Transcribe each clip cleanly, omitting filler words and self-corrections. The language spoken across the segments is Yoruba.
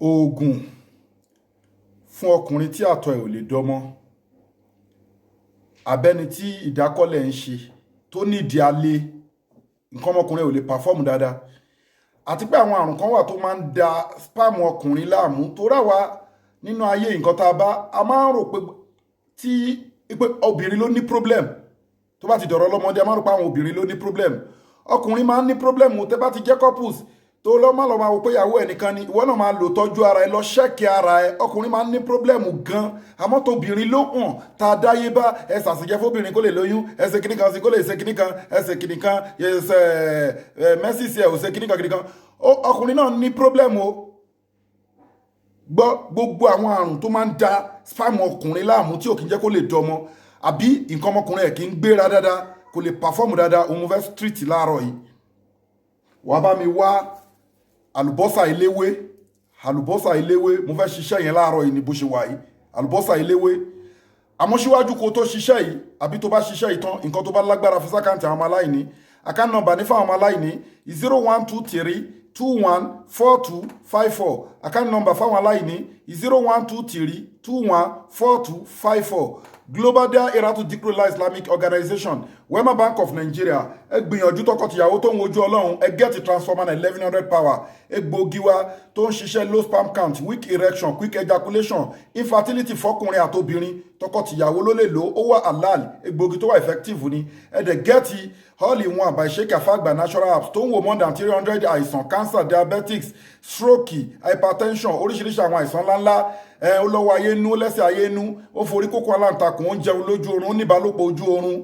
oògùn fún ọkùnrin tí àtọ̀ ẹ̀ ò lè dọ́mọ́ abẹ́ni tí ìdákọ́lẹ̀ ń ṣe tó nídìí alẹ́ nǹkan ọmọkùnrin ò lè pàfọ́ọ̀mù dáadáa àti pé àwọn àrùn kan wà tó máa ń da spam ọkùnrin láàmú tó ráwa nínú ayé nǹkan tá a bá a máa ń rò pé obìnrin ló ní problem tó bá ti dọ̀rọ̀ ọlọ́mọdé a máa ń rò pé àwọn obìnrin ló ní problem ọkùnrin máa ń ní problem tẹ́ bá ti jẹ́ couples tó lọ́ máa lọ máa wò pé ìyàwó ẹ̀ nìkan ni ìwọ náà máa lò tọ́jú ara ẹ lọ ṣẹ́ẹ̀kì ara ẹ ọkùnrin máa ń ní pírọ́blẹ́mù gan àmọ́ tóbìnrin ló hàn tá a dáyé bá ẹ ṣàṣìjẹ́ fóbìnrin kó lè lóyún ẹsẹ̀ kìnnì kan sí kó lè ṣe kìnnì kan ẹsẹ̀ kìnnì kan ẹsẹ̀ mẹ́sìsì ẹ̀ ò ṣe kìnnì kan kìnnì kan ọkùnrin náà ní pírọ́blẹ́mù o gbọ́ gbogbo àwọn àrùn tó máa ń da spam ọkùnrin láàmú tí ò kì í jẹ́ kó lè dọmọ àbí nǹkan ọmọkùnrin ẹ̀ kì í gbéra dáadáa kò lè pàfọ́ọ̀mù dáadáa òun fẹ́ street láàárọ̀ yìí wàá bá mi wá àlùbọ́sà eléwé mo fẹ́ ṣiṣẹ́ yẹn láàárọ̀ yìí ni bó ṣe wà yìí àlùbọ́sà eléwé àmọ́ síwájú kó tó ṣiṣẹ́ yìí àbí tó bá ṣiṣẹ́ yìí tán nǹkan tó bá lágbára fi sákàǹtì àwọn ọmọ aláìní account number ní fáwọn ọmọ aláìní 0123214254 account number fáwọn aláìní 0123214254 Global Dahiratu Dhikrlahi Islamic Organization Wema Bank of Nigeria ẹ gbìyànjú tọkọtìyàwó tó ń wojú Ọlọ́run ẹ get transformer na 1100 power egbògi wa tó ń ṣiṣẹ́ low sperm count weak erection quick ejaculation infertility fọkùnrin àtobìnrin tọkọtìyàwó ló lè lò ó wà halal egbògi tó wà effective ni ẹ dẹ̀ get all in one by Sheikh Afagba natural apps tó ń wo more than 300 àìsàn cancer diabetics stroke hypertension oríṣiríṣi àwọn àìsàn ńláńlá ó lọ́wọ́ ayé nú lẹ́sẹ̀ ayé nú ó forí kókó aláǹtakùn ó ń jẹun lójú oorun ó ní ìbálòpọ̀ ojú oorun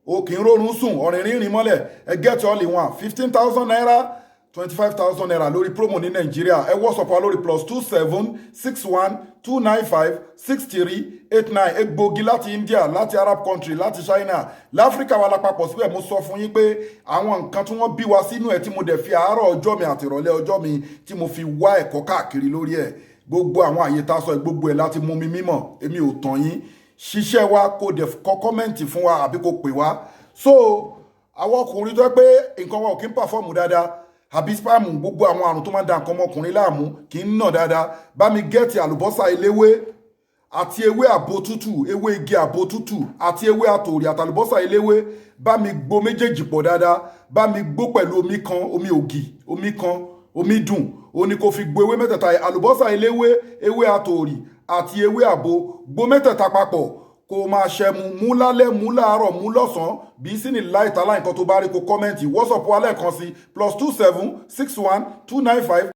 ó kì í rórun sùn ọ̀rìn rínrin mọ́lẹ̀ ẹ get all in one 15,000 naira 25,000 naira lórí promo ní Nàìjíríà ẹ WhatsApp wa lórí +27612956389 egbògi láti India láti Arab country láti China láfíríkà wa lápapọ̀ síbẹ̀ mo sọ fún yín pé àwọn nǹkan tí wọ́n bí wa sínú ẹ̀ tí mo dẹ̀ fi àárọ̀ ọjọ́ mi àti ìrọ̀lẹ́ ọjọ́ mi tí mo fi wá ẹ̀kọ́ káàkiri lórí ẹ̀ gbogbo àwọn àyè tá a sọ gbogbo ẹ̀ láti mú mi mímọ̀ èmi ò tàn yín ṣiṣẹ́ wa kó dẹ̀ kọ kọ́mẹ́ǹtì fún wa àbí kó pè wá so àwọn ọkùnrin tó yẹ pé nǹkan wa ò kí ń pàfọ́ọ̀mù dáadáa àbí spam gbogbo àwọn àrùn tó máa ń da nǹkan ọmọkùnrin láàmú kì í nà dáadáa bá mi gẹ́ẹ̀tì àlùbọ́sà eléwé àti ewé àbò tútù ewé igi àbò tútù àti ewé àtòrí àtàlùbọ́sà eléwé bá mi gbó méjèèjì pọ̀ dáadáa bá mi gbó pẹ̀lú omi kan omi ògì omi kan omi dùn ó ní kó fi gbó ewé mẹ́tẹ̀ẹ̀ta àlùbọ́sà eléwé ewé àtòrí àti ewé àbò gbó mẹ́tẹ̀ẹ̀ta papọ̀ kó máa ṣẹmu mú lálẹ́ mú láàárọ̀ mú lọ́sàn-án bí sí ní láìta láì nǹkan tó bá rí kó kọ́mẹ́ǹtì WhatsApp wa lẹ́ẹ̀kan sí +2761295